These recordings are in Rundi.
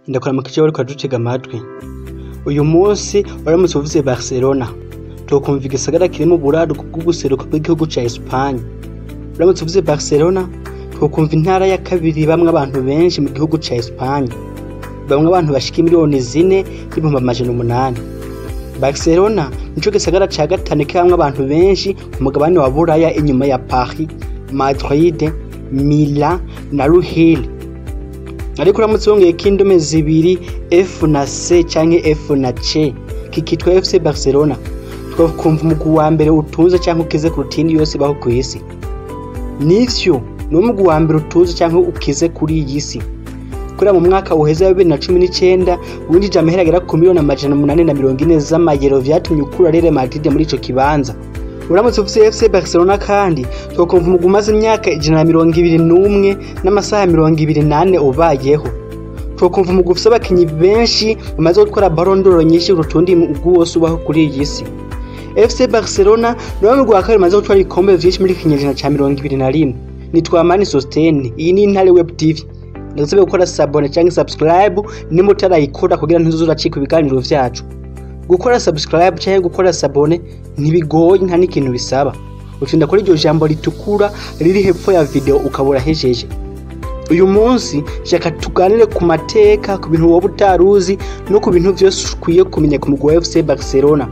Ndakuramukije wari kwadutega amatwi. Uyu munsi waramutse uvuze Barcelona. Tukumva igisagara kirimo buraro bw'ubuseruko bw'igihugu ca Espagne. Waramutse uvuze Barcelona, tukumva intara ya kabiri bamwe abantu benshi mu gihugu ca Espagne. Bamwe abantu bashika miliyoni 4,800. Barcelona nico gisagara ca gatanu k'amwe abantu benshi ku mugabane wa Buraya inyuma ya Paris, Madrid, Milan na Ruhil. Ariko uramutse wongeye k'indome zibiri F na C canke F na C kikitwa Fc Barcelona, twakumva umugwi wa mbere utuze canke ukize ku rutindi yose baho ku isi. Nivyo ni umugwi wa mbere utuze canke ukize kuri iyi si. Kuri mu mwaka uheze wa 2019 winjije amahera agera ku miliyoni 840 z'amayero vyatumye ukura Real Madrid muri ico kibanza. Uramutse ufise FC Barcelona kandi twakumva umugwi umaze imyaka 121 n'amasaha 28 ubayeho. Twakumva umugwi ufise abakinyi benshi bamaze gukora Ballon d'Or nyinshi urutundi umugwi wose ubaho kuri iyi si. FC Barcelona niwo mugwi wa kabiri umaze gutwara ibikombe vyinshi muri kinyejana ca 21. Nitwa Mani Sostene, iyi ni Intare Web TV. Ndasaba gukora sabone cyangwa subscribe nimutarayikora kugira ntuzuracika ibiganiro vyacu. Gukora subscribe cyangwa gukora sabone ntibigoye nta n'ikintu bisaba. Ucinda kuri iryo jambo ritukura riri hepfo ya video ukabura hejeje. Uyu munsi shaka tuganire ku mateka, ku bintu woba utaruzi no ku bintu vyose ukwiye kumenya ku mugwi wa FC Barcelona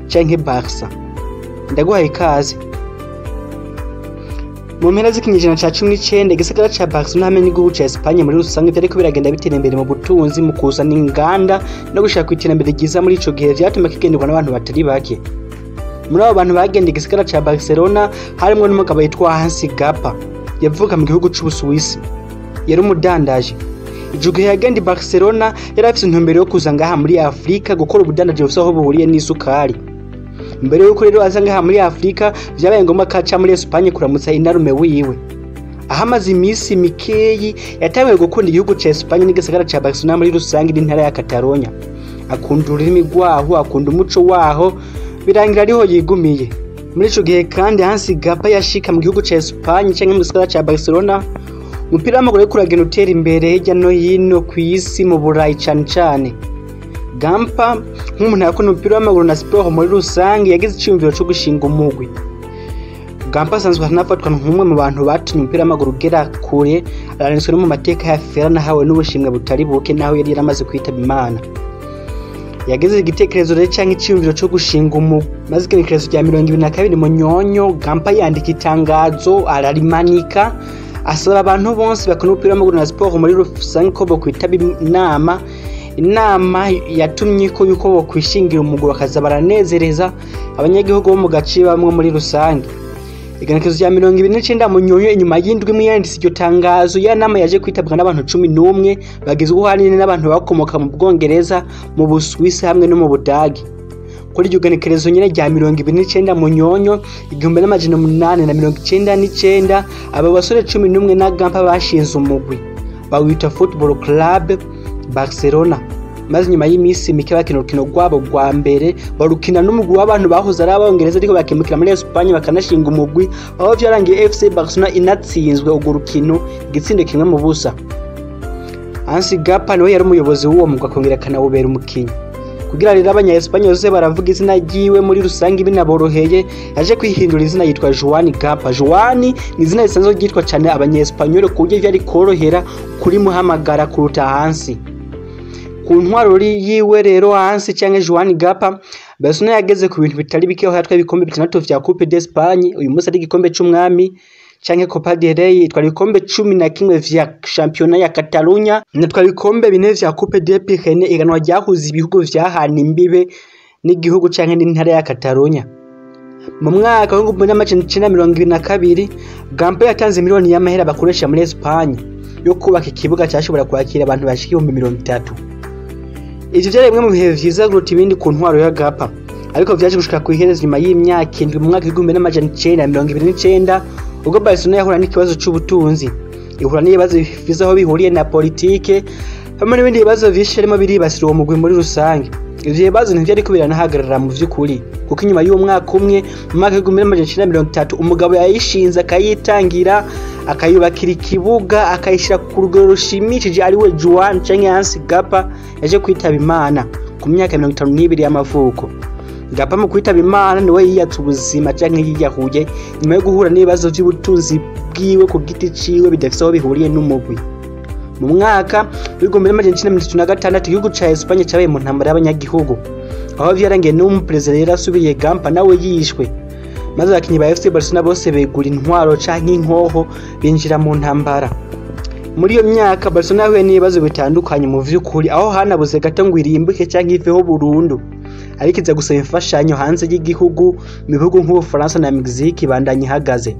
canke Barca. Ndaguhaye ikaze. Mu mpera z'ikinyejana ca 19 igisagara ca Barcelona hamwe n'igihugu ca Espagne muri rusange vyariko biragenda bitera imbere mu butunzi mu kuzana inganda no gushaka kwiterambere ryiza muri ico gihe vyatuma kigenderwa n'abantu batari bake. Muri abo bantu bagenda igisagara ca Barcelona harimo n'umugabo yitwa Fc yavuka mu gihugu c'Ubusuwisi. Yari umudandaje. Ico gihe yagenda i Barcelona yari afise intumbero yo kuza ngaha muri Afrika gukora ubudandaje bufise aho buhuriye n'isukari. Mbere yuko rero aza ngaha muri Afrika vyabaye ngomba kaca muri Espagne kuramutsa inarume wiwe. Ahamaze imisi mikeyi yatangiye gukunda igihugu ca Espagne n'igisagara ca Barcelona muri rusange n'intara ya Catalonia. Akunda ururimi rwaho, akunda umuco waho, birangira ariho yigumiye. Muri ico gihe kandi Fc yashika mu gihugu ca Espagne canke mu gisagara ca Barcelona. Umupira w'amaguru uriko uragenda utera imbere hirya no hino ku isi mu Burayi cane. Gampa nk'umuntu yakunda umupira w'amaguru na sport muri rusange yagize iciyumviro cyo gushinga umugwi. Gampa asanzwe hanafatwa nk'umwe mu bantu batumye umupira w'amaguru ugera kure, araniswe no mu mateka ya FIFA nahawe n'ubushimwe butari buke naho yari yaramaze kwitaba Imana. Yagize igitekerezo rero canke iciyumviro cyo gushinga umugwi, maze igitekerezo rya 2022 mu nyonyo Gampa yandika itangazo ararimanika asaba abantu bonse bakunda umupira w'amaguru na sport muri rusange ko bokwitaba inama yatumye ko yuko bo kwishingira umugwi bakaza baranezereza abanyagihugu bo mu gace bamwe muri rusange. Igenekerezo rya 2029 mu nyonyo inyuma y'indwi mwiyanditse iryo tangazo ya nama yaje kwitabwa n'abantu 11 bagizwe uhanini n'abantu bakomoka mu Bwongereza, mu Busuwisi hamwe no mu Budagi. Kuri iryo genekerezo nyene rya 2029 mu nyonyo 1899 aba basore 11 na Gampa bashinze umugwi bawita Football Club Barcelona. Maze nyuma y'imisi mike bakina urukino rwabo rwa mbere barukina n'umugwi w'abantu bahoze ari abongereza ariko bakimukira muri Espagne bakanashinga umugwi aho vyarangiye FC Barcelona inatsinzwe urwo rukino igitsinde kimwe mu busa. Fc niwe yari umuyobozi w'uwo mugwi akongera akanawubera umukinyi. Kugira rero abanya Espagne bose baravuga izina ryiwe muri rusange binaboroheye yaje kwihindura izina yitwa Joan Gampa. Joan ni izina risanzwe ryitwa cyane abanya Espagnol ku buryo vyari korohera kuri muhamagara kuruta Hansi. Ku ntwaro yiwe rero Hansi cyangwa Joan Gampa Barcelona yageze ku bintu bitari bikeho yatwaye ibikombe 6 vya Coupe d'Espagne. Uyu munsi ari igikombe c'umwami canke Copa del Rey, itwara ibikombe 11 vya Championnat ya Catalonia, natwara ibikombe 4 vya Coupe des Pyrénées, iganwa ryahuza ibihugu vyahana imbibe n'igihugu canke n'intara ya Catalonia. Mu mwaka wa 1922 Gampa yatanze miliyoni y'amahera bakoresha muri Espagne yo kubaka ikibuga cyashobora kwakira abantu bashika 30,000. Ivyo vyari bimwe mu bihe vyiza guruta ibindi ku ntwaro ya Gampa, ariko vyaje gushika ku iherezo nyuma y'imyaka 7 mu mwaka wa 1929 ubwo Barcelona yahura n'ikibazo c'ubutunzi, ihura n'ibibazo bifize aho bihuriye na politike hamwe n'ibindi bibazo vyishiremo biribasira uwo mugwi muri rusange. Ivyo bibazo ntivyari kubiranahagarara mu vy'ukuri kuko inyuma y'umwaka umwe mu mwaka wa 1930 umugabo yayishinze akayitangira akayubakira ikibuga akayishira ku rugero rushimishije ari we Juan canke Hansi Gapa yaje kwitaba Imana ku myaka 52 y'amavuko. Gapa mu kwitaba Imana niwe yiyatsa ubuzima canke yiyahuye nyuma yo guhura n'ibibazo by'ubutunzi bwiwe ku giti ciwe bidafise aho bihuriye n'umugwi. Mu mwaka w'igihumbi n'amajana icenda na mirongo itatu na gatandatu igihugu ca Espagne cabaye mu ntambara y'abanyagihugu, aho vyarangiye n'umuperezida yari asubiye Gapa nawe yishwe, maze abakinyi ba Fc Barcelona bose begura intwaro canke inkoho binjira mu ntambara. Muri iyo myaka Barcelona yahuye n'ibibazo bitandukanye mu vy'ukuri, aho hanabuze gato ngo irimbuke canke iveho burundu, ariko iza gusaba imfashanyo hanze y'igihugu mu bihugu nk'Ubufaransa na Mexique ibandanya ihagaze.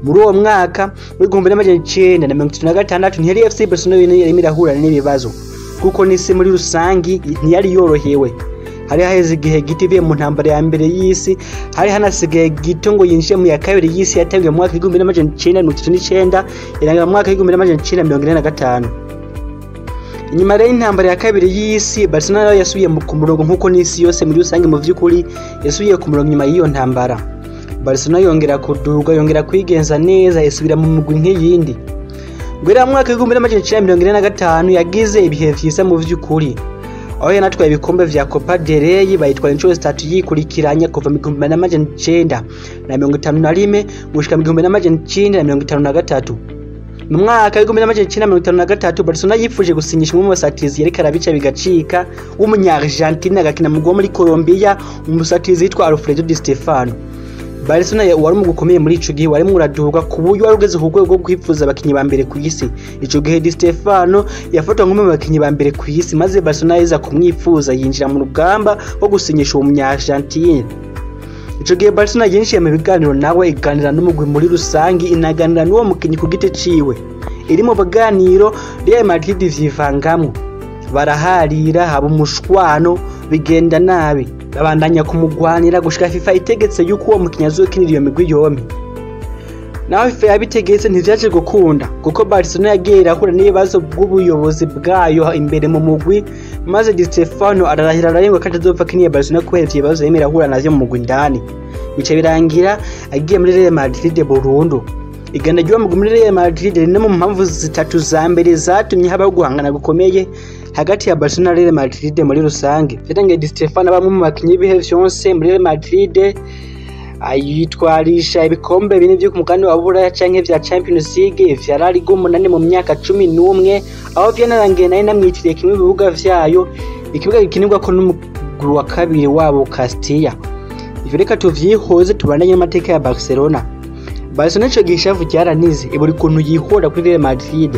Muri uwo mwaka w'igihumbi n'amajana icenda na mirongo itatu na gatandatu ntiyari Fc Barcelona yarimo irahura n'ibibazo, kuko n'isi muri rusangi ntiyari yorohewe. Hari haheze igihe gito ivuye mu ntambara ya mbere y'isi, hari hanasigaye gito ngo yinjiye mu ya kabiri y'isi yatangiye mu mwaka w'igihumbi n'amajana icenda na mirongo itatu n'icenda irangira mu mwaka w'igihumbi n'amajana icenda na mirongo ine na gatanu. Inyuma rero y'intambara ya kabiri y'isi, Barcelona nayo yasubiye ku murongo nk'uko n'isi yose muri rusange mu vy'ukuri yasubiye ku murongo nyuma y'iyo ntambara. Barcelona yongera kuduga, yongera kwigenza neza, isubira mu mugwi nk'iyindi. Guhera mu mwaka w'igihumbi n'amajana icenda na mirongo ine na gatanu yagize ibihe vyiza mu vy'ukuri, aho yanatwaye ibikombe vya Copa del Rey bayitwara incuro zitatu yikurikiranya kuva mu gihumbi n'amajana icenda na mirongo itanu na rimwe gushika mu gihumbi n'amajana icenda na mirongo itanu na gatatu. Mu mwaka w'igihumbi n'amajana icenda na mirongo itanu na gatatu Barcelona yifuje gusinyisha umwe mu basatirizi yereka arabica bigacika w'umunya-Argentine agakina mu muri Colombia, umusatirizi yitwa Alfredo Di Stefano. Barcelona wari mu gukomeye muri ico gihe, wari mu raduga ku buryo wari ugeze ku rwego rwo kwifuza abakinyi ba mbere ku isi. Ico gihe Di Stefano yafatwa nk'umwe mu bakinyi ba mbere ku isi, maze Barcelona yeza kumwifuza yinjira mu rugamba rwo gusinyisha uwo munya-Argentine. Ico gihe Barcelona yinjiye mu biganiro nawe iganira n'umugwi muri rusangi, inaganira n'uwo mukinyi ku giti ciwe. Iri mu biganiro Real Madrid vyivangamwo, baraharira haba umushwano bigenda nabi, babandanya kumugwanira gushika FIFA itegetse yuko uwo mukinyi azokinira iyo migwi yompi. Naho FIFA yabitegetse ntivyaje gukunda, kuko Barcelona yagiye irahura n'ibibazo bw'ubuyobozi bwayo imbere mu mugwi, maze Di Stefano ararahira ararengwa kandi azopfa kiniye Barcelona kubera ivyo bibazo yemera irahura navyo mu mugwi ndani. Bice birangira agiye muri Real Madrid burundu. Igana ry'uwo mugwi muri Real Madrid ni mu mpamvu zitatu za mbere zatumye habaho guhangana gukomeye hagati ya Barcelona na Real Madrid muri rusange. Vyarangiye Di Stefano bamwe mu bakinyi b'ibihe vyose muri Real Madrid ayitwarisha ibikombe bine vyo ku mugani wa Buraya canke vya Champions League vya La Liga umunani mu myaka 11, aho vyanarangiye nayo namwitiriye kimwe mu bibuga vyayo, ikibuga gikinirwa ko n'umugwi wa kabiri wabo Castilla. Ivyo reka tuvyihoze tubandanye n'amateka ya Barcelona. Barcelona ico gishavu cyaranize iburi kuntu yihora kuri Real Madrid,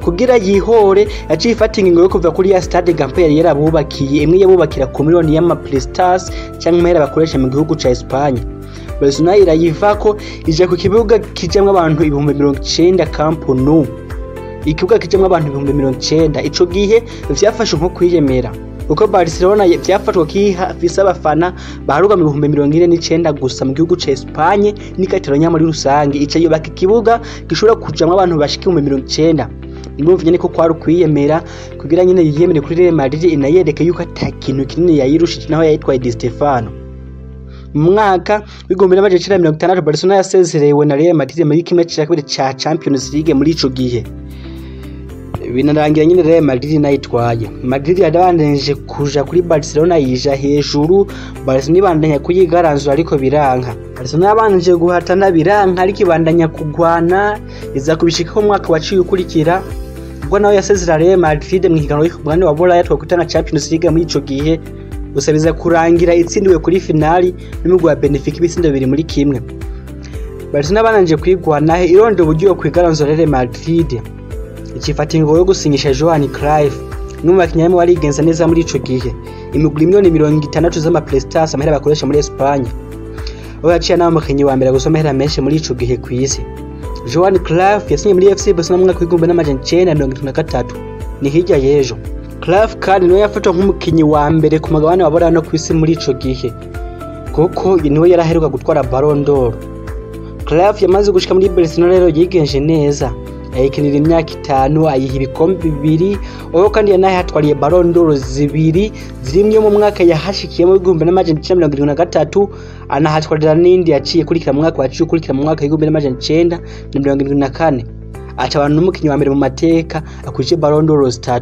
kugira yihore yaciye ifata ingingo yo kuva kuri ya stade Campo yari yarabubakiye, imwe yabubakira ku miliyoni y'amaprestas cyangwa amahera bakoresha mu gihugu ca Espagne. Barcelona irayivako ija ku kibuga kijamwe abantu 90,000 Camp Nou, ikibuga kijamwe abantu 90,000. Ico gihe vyafashe nko kwiyemera, uko Barcelona vyafatwa kihafisa abafana baharuka mu 49 gusa mu gihugu ca Espagne n'ikatiro muri rusange. Ica yubaka ikibuga gishobora kujamwe abantu bashika 90,000. Imvumvu nyene ko kwari kwiyemera kugira nyene yiyemere kuri Real Madrid inayereke yuko atakintu kinini yayirushije naho yayitwaye Di Stefano. Mu mwaka w'igihumbi n'amajana icenda na mirongo itandatu Barcelona yasezerewe na Real Madrid muri kimwe ca kabiri ca Champions League muri ico gihe. Binarangira nyine Real Madrid nayitwaye. Madrid yadabandanije kuja kuri Barcelona yija hejuru, Barcelona ibandanya kuyigaranzura ariko biranka. Barcelona yabanje guhatana biranka ariko ibandanya kugwana, iza kubishika mu mwaka waciye ukurikira ubwo nawe yasezera Real Madrid mu higanwa y'umugabane wa Buraya twakutana Champions League muri ico gihe, gusa biza kurangira itsindiwe kuri finali n'umugwi wa Benfica ibitsindo 2-1. Barcelona bananje kwigwana ironde uburyo kwigaranzura Real Madrid. Ikifata ingo yo gusinyisha Johan Cruyff n'umwe bakinyamo warigenza neza muri ico gihe, imiguri miliyoni 60 z'amaprestas amahera bakoresha muri Espagne, aho yaciye nawo mukinyi wa mbere gusoma hera menshi muri ico gihe kw'isi. Johan Cruyff yasinye muri FC Barcelona mu mwaka w'igihumbi n'amajana icenda na mirongo itatu na gatatu. Ni hirya y'ejo Cruyff kandi niwe yafatwa nk'umukinyi wa mbere ku mugabane wa Buraya no kw'isi muri ico gihe, kuko niwe yaraheruka gutwara Ballon d'Or. Cruyff yamaze gushika muri Barcelona rero yigenje neza, ayikinira imyaka 5 ayiha ibikombe 2 aho kandi yanaye hatwariye Ballon d'Or 2 zirimwe mu mwaka yahashikiye mu 1973 anahatwarira n'indi yaciye kurikira mu mwaka waciye kurikira mu mwaka 1974 aca abantu n'umukinyi wa mbere mu mateka akwije Ballon d'Or 3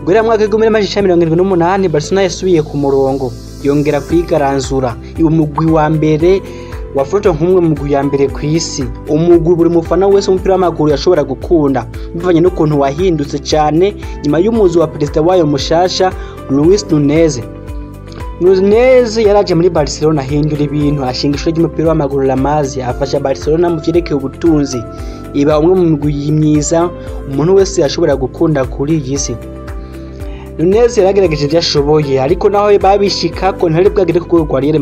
Gwera mwaka 1978 Barcelona yasubiye ku murongo yongera kwigaranzura umugwi wa mbere wafoto nk'umwe mu mugwi ya mbere ku isi umugwi buri mufana wese umupira w'amaguru yashobora gukunda bivanye n'ukuntu wahindutse cyane nyuma y'umuzi wa president wayo mushasha Luis Nunez yaraje muri Barcelona hindura ibintu ashinga ishuri ry'umupira w'amaguru La Masia afasha Barcelona mu vyerekeye ubutunzi iba umwe mu migwi myiza umuntu wese yashobora gukunda kuri iyi si Nunez yaragerageje byashoboye ariko naho babishika ko ntari bwagere ku Real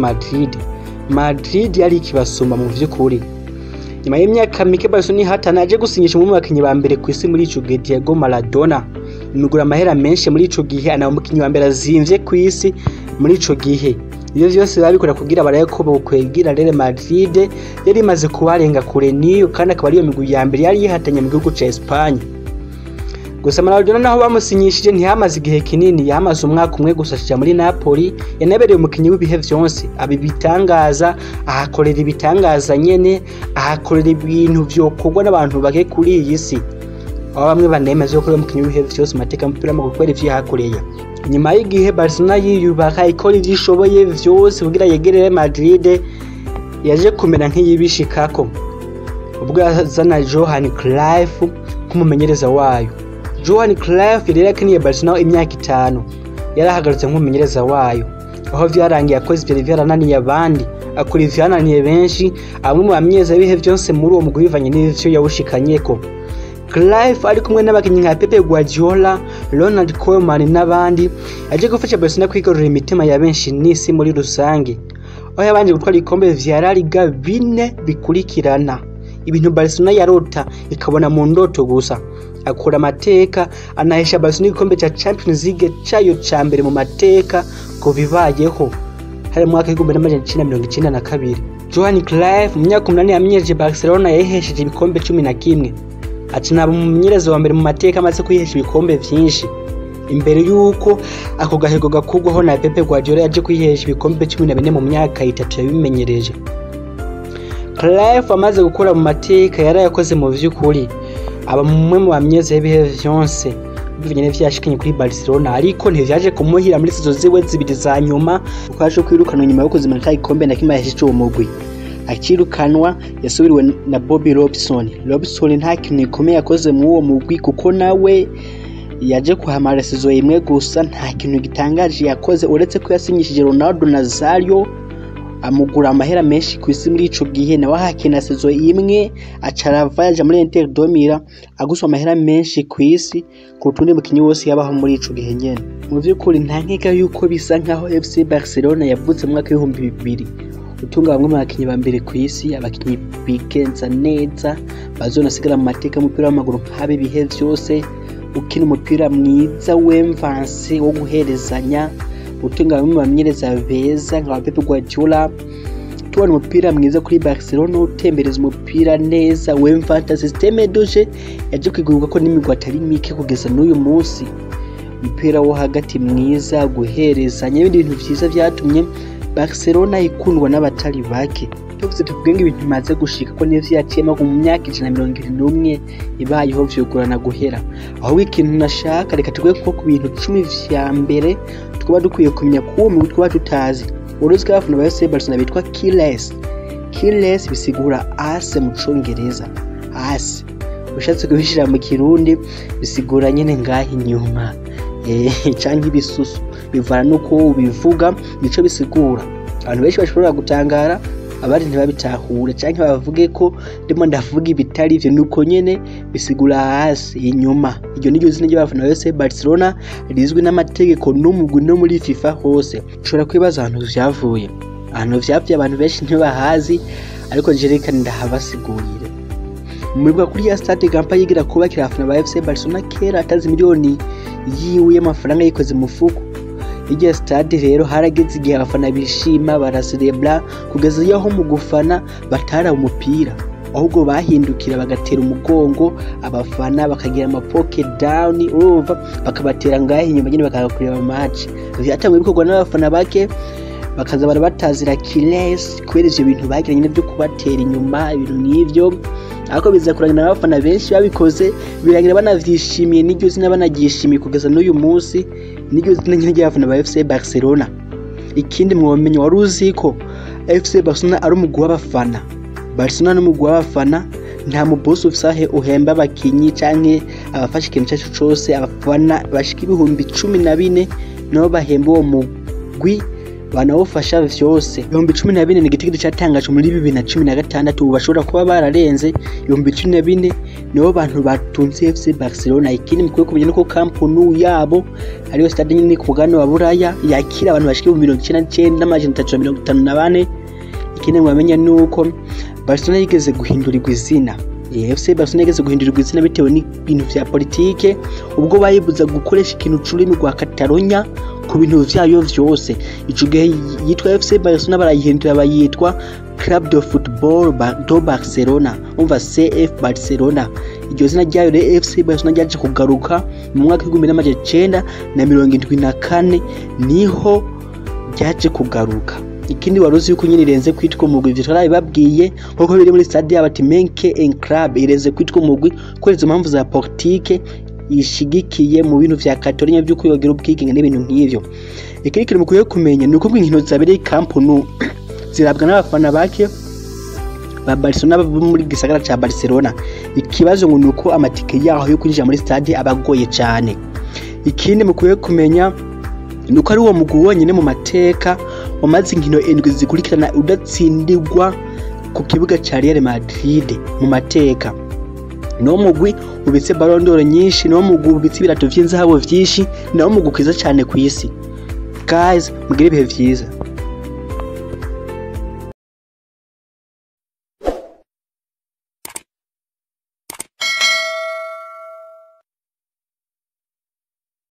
Madrid yari ikibasumba mu vy'ukuri nyuma y'imyaka mike Barcelona hatanaje gusinyisha mu bakinyi ba mbere ku isi muri ico gihe Diego Maradona imigura amahera menshi muri ico gihe ana umukinyi wa mbere azimvye ku isi muri ico gihe iyo vyose babikora kugira baraye ko bokwegira Real Madrid yari imaze kubarenga kure niyo kandi akaba ariyo migwi ya mbere yari yihatanye mu gihugu ca Espagne gusa Maradona naho bamusinyishije ntihamaze igihe kinini yamaze umwaka umwe gusashija muri Napoli yanabereye umukinyi w'ibihe vyonse abibitangaza ahakorera ibitangaza nyene ahakorera ibintu vyokorwa n'abantu bake kuri iyi si aho bamwe banemeza ko umukinyi w'ibihe vyose mateka mupira mu gukora ivyo yahakoreye nyuma y'igihe Barcelona yiyubaka ikora ivyishoboye vyose kugira yegerere Madrid yaje kumera nk'iyibishikako ubwo yazana Johan Cruyff nk'umumenyereza wayo Johan Cruyff yari yakiniye Barcelona imyaka 5 yarahagarutse nk'umumenyereza wayo aho vyarangiye akoze ibyo vyarananiye abandi akora ivyananiye benshi amwe mu bamyeza bihe byose muri uwo mugwi bivanye n'ivyo yawushikanyeko Cruyff ari kumwe n'abakinyi nka Pepe Guardiola Ronald Koeman n'abandi aje gufasha Barcelona kwigarurira imitima ya benshi n'isi muri rusange aho yabanje gutwara ikombe vya La Liga 4 bikurikirana ibintu Barcelona yarota ikabona mu ndoto gusa akora amateka anahesha Barcelona igikombe ca Champions League cayo ca mbere mu mateka ko bibayeho hari mu mwaka 1992 Johan Cruyff mu myaka 8 yamenyereje Barcelona yahesheje ibikombe 11 acinaba umumenyereza wa mbere mu mateka amaze kuyihesha ibikombe vyinshi imbere yuko ako gahego gakugwaho na Pepe Guardiola yaje kuyihesha ibikombe 14 mu myaka 3 yabimenyereje Cruyff amaze gukora mu mateka yarayakoze mu vy'ukuri aba mumwe mu bamyeze bihe vyonse bivanye n'ivyashikanye kuri Barcelona ariko ntivyaje kumuhira muri sezo ziwe zibiri za nyuma ukaje kwirukanwa nyuma yo kuzimana ikombe na kimwe yahesheje uwo mugwi akirukanwa yasubiriwe na Bobby Robson nta kintu gikomeye yakoze mu uwo mugwi kuko nawe yaje kuhamara sezo imwe gusa nta kintu gitangaje yakoze uretse ko yasinyishije Ronaldo Nazario amugura amahera menshi ku isi muri ico gihe nawe hakina sezo imwe acarava yaje muri Inter Domira aguswa amahera menshi ku isi ku tundi mukinyi wose yabaho muri ico gihe nyene mu vy'ukuri nta nkeka yuko bisa nkaho FC Barcelona yavutse mu mwaka 2000 utunga bamwe mu bakinyi ba mbere ku isi abakinyi bigenza neza bazonasigara mu mateka y'umupira w'amaguru nkabe bihe vyose ukina umupira mwiza w'emvanse wo guherezanya utunga bamwe mu bamyereza beza nka Pepe Guardiola tubona umupira mwiza kuri Barcelona utembereza umupira neza w'emvanta systeme doje yaje kwiguruka ko n'imigwa atari mike kugeza n'uyu munsi umupira wo hagati mwiza guherezanya ibindi bintu vyiza vyatumye Barcelona ikundwa n'abatari bake tuvuze tuvuge ibintu bimaze gushika ko n'ivyo yaciyemo mu myaka 121 ibayeho vyogurana guhera aho ikintu nashaka reka tugwe ko ku bintu 10 vya mbere twaba dukwiye kumenya ko mu twaba tutazi uruzi ko abafana ba FC Barcelona bitwa keyless bisigura ase mu Congereza ase ushatse kubishira mu Kirundi bisigura nyene ngahi inyuma canke ibisusu bivana nuko ubivuga nico bisigura abantu benshi bashobora gutangara abari ntibabitahure canke bavuge ko ndimo ndavuga ibitari ivyo nuko nyene bisigura hasi inyuma iryo niryo zina ry'abafana ba FC Barcelona rizwi n'amategeko n'umugwi no muri FIFA hose ushobora kwibaza ahantu vyavuye abantu benshi ntibahazi ariko njerekana ndahabasigurire muribwa kuri ya stade Gampa yigira kubakira abafana ba FC Barcelona kera atazi miliyoni yiwe y'amafaranga yikoze mu fuko Igihe stade rero harageze igihe abafana bishima baracelebra kugeza yaho mu gufana batara umupira ahubwo bahindukira bagatera umugongo abafana bakagira ama pocket down urumva bakabatera ngahe inyuma nyine bakakureba match byatangwe bikorwa n'abafana bake bakaza barabatazira kilesi kubera ivyo bintu bagira nyine byo kubatera inyuma ibintu nk'ivyo ariko biza kurangana n'abafana benshi babikoze birangira banavyishimiye n'iryo zina banagishimiye kugeza n'uyu munsi n'iryo zina nyine ry'abafana ba FC Barcelona. Ikindi mwomenye wari uziko FC Barcelona ari umugwi w'abafana. Barcelona n'umugwi w'abafana nta mu boss ufsahe uhemba abakinyi canke abafasha ikintu cyacu cose abafana bashika 14,000 no bahemba uwo mugwi banawufasha vyose. 14,000 ni igitigiri cyatangaje muri 2016 ubu bashobora kuba bararenze 14,000 nibo bantu batunze FC Barcelona. Ikindi mukwiye kumenya nuko kampuni yabo ariyo stade nyine ku mugabane wa Buraya yakira abantu bashika 99,354. Ikindi mwamenya nuko Barcelona yigeze guhindurirwa izina. FC Barcelona yigeze guhindurirwa izina bitewe n'ibintu vya politike ubwo bayibuza gukoresha ikintu c'ururimi rwa Catalonia ku bintu vyayo vyose. Ico gihe yitwa FC Barcelona barayihindura bayitwa Club de Football do Barcelona umva CF Barcelona. Iryo zina ryayo re FC Barcelona ryaje kugaruka mu mwaka wa 1974 niho ryaje kugaruka. Ikindi waruzi yuko nyine irenze kwitwa umugwi ivyo twarabibabwiye kuko biri muri stade y'abati Menke en Club irenze kwitwa umugwi kweza impamvu za politique ishigikiye mu bintu vya Catalonia byo kuyogera ubwikinga n'ibintu nk'ivyo. Ikindi kintu mukwiye kumenya nuko inkino zabereye Camp Nou zirabwa n'abafana bake ba Barcelona muri gisagara ca Barcelona. Ikibazo ngo nuko amatike yaho yo kwinjira muri stade abagoye cyane. Ikindi mukwiye kumenya nuko ari uwo mugwi wonyene mu mateka wamaze inkino 7 zikurikirana udatsindirwa ku kibuga ca Real Madrid mu mateka. No mugwi ubitse Ballon d'Or nyinshi, no mugwi ubitse ibirato vy'inzahabu vyinshi, no mugwi kwiza cyane ku isi. Guys, mugire ibihe vyiza.